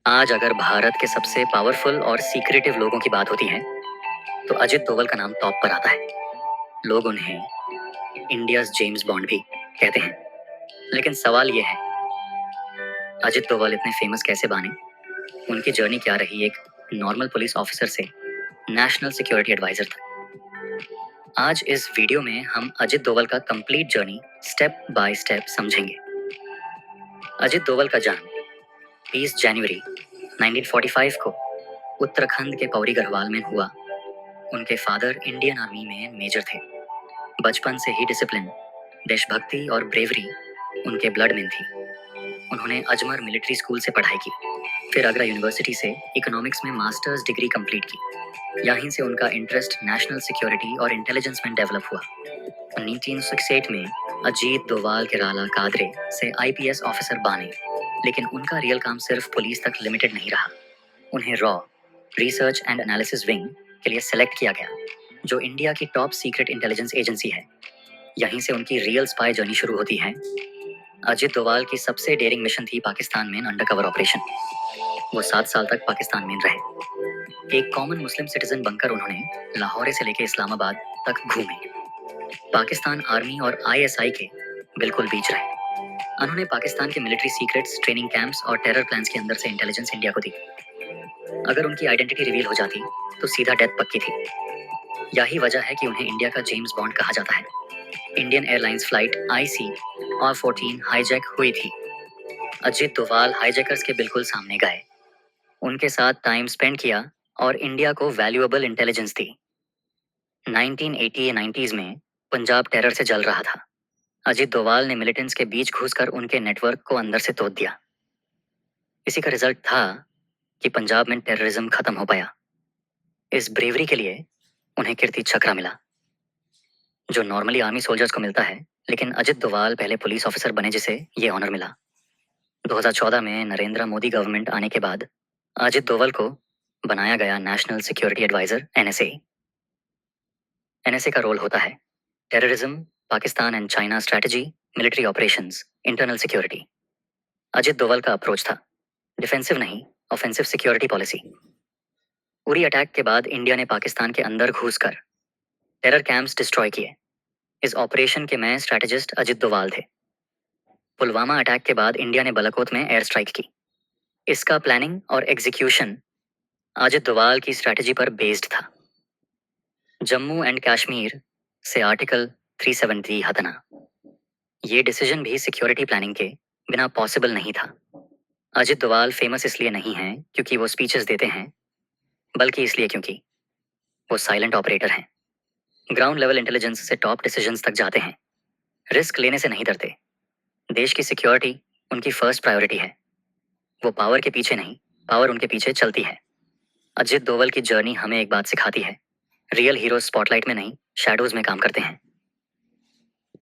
आज अगर भारत के सबसे पावरफुल और सीक्रेटिव लोगों की बात होती है तो अजित डोवल का नाम टॉप पर आता है। लोग उन्हें इंडियाज जेम्स बॉन्ड भी कहते हैं। लेकिन सवाल ये है, अजित डोवल इतने फेमस कैसे बने? उनकी जर्नी क्या रही एक नॉर्मल पुलिस ऑफिसर से नेशनल सिक्योरिटी एडवाइजर तक? आज इस वीडियो में हम अजित डोवल का complete journey step by step समझेंगे। अजित डोवल का जन्म 20 जनवरी 1945 को उत्तराखंड के पौड़ी गढ़वाल में हुआ। उनके फादर इंडियन आर्मी में मेजर थे। बचपन से ही डिसिप्लिन, देशभक्ति और ब्रेवरी उनके ब्लड में थी। उन्होंने अजमेर मिलिट्री स्कूल से पढ़ाई की, फिर आगरा यूनिवर्सिटी से इकोनॉमिक्स में मास्टर्स डिग्री कंप्लीट की। यहीं से उनका इंटरेस्ट नेशनल सिक्योरिटी और इंटेलिजेंस में डेवलप हुआ। 1968 में अजीत डोवाल केराला कादरे से आईपीएस ऑफिसर बने, लेकिन उनका रियल काम सिर्फ पुलिस तक लिमिटेड नहीं रहा। उन्हें raw research and analysis wing के लिए सेलेक्ट किया गया, जो इंडिया की टॉप सीक्रेट इंटेलिजेंस एजेंसी है। यहीं से उनकी रियल स्पाई जर्नी शुरू होती है। अजित डोवाल की सबसे डेयरिंग मिशन थी पाकिस्तान में अंडरकवर ऑपरेशन। वो 7 साल तक पाकिस्तान में रहे। एक कॉमन मुस्लिम सिटीजन बनकर उन्होंने लाहौर से लेकर इस्लामाबाद तक घूमे। पाकिस्तान आर्मी और आईएसआई के बिल्कुल बीच रहे। उन्होंने पाकिस्तान के मिलिट्री सीक्रेट्स, ट्रेनिंग कैंप्स और टेरर प्लान्स के अंदर से इंटेलिजेंस इंडिया को दी। अगर उनकी आइडेंटिटी रिवील हो जाती तो सीधा डेथ पक्की थी। यही वजह है कि उन्हें इंडिया का जेम्स बॉन्ड कहा जाता है। इंडियन एयरलाइंस फ्लाइट IC और 14 हाईजैक हुई थी। अजित डोवाल हाईजैकर्स के बिल्कुल सामने गए, उनके साथ टाइम स्पेंड किया और इंडिया को वैल्यूएबल इंटेलिजेंस दी। 1980-90s में पंजाब टेरर से जल रहा था। अजित डोवाल ने मिलिटेंट्स के बीच घुसकर उनके नेटवर्क को अंदर से तोड़ दिया। इसी का रिजल्ट था कि पंजाब में टेररिज्म खत्म हो पाया। इस ब्रेवरी के लिए उन्हें कीर्ति चक्र मिला, जो नॉर्मली आर्मी सोल्जर्स को मिलता है, लेकिन अजित डोवाल पहले पुलिस ऑफिसर बने जिसे ये ऑनर मिला। 2014 में नरेंद्र मोदी गवर्नमेंट आने के बाद अजित डोवाल को बनाया गया national security adviser NSA। NSA का रोल होता है terrorism, Pakistan and China strategy, military operations, internal security. Ajit Doval का अप्रोच था डिफेंसिव नहीं, offensive security policy. Uri attack के बाद इंडिया ने पाकिस्तान के अंदर घुसकर टेरर कैंप्स डिस्ट्रॉय किए। इस ऑपरेशन के मैं स्ट्रैटेजिस्ट अजित डोवाल थे। पुलवामा अटैक के बाद इंडिया ने बालाकोट में एयर स्ट्राइक की। इसका प्लानिंग और एग्जीक्यूशन अजित डोवाल की स्ट्रैटेजी पर बेस्ड था। जम्मू एंड कश्मीर से आर्टिकल 370 हटाना, ये डिसीजन भी सिक्योरिटी प्लानिंग के बिना पॉसिबल नहीं था। अजित डोवाल फेमस इसलिए नहीं है क्योंकि वो स्पीचेस देते हैं, बल्कि इसलिए क्योंकि वो साइलेंट ऑपरेटर हैं। ग्राउंड लेवल इंटेलिजेंस से टॉप डिसीजंस तक जाते हैं। रिस्क लेने से नहीं डरते। देश की सिक्योरिटी उनकी फर्स्ट प्रायोरिटी है। वो पावर के पीछे नहीं, पावर उनके पीछे चलती है। अजित डोवाल की जर्नी हमें एक बात सिखाती है, रियल हीरोज स्पॉटलाइट में नहीं, शैडोज में काम करते हैं।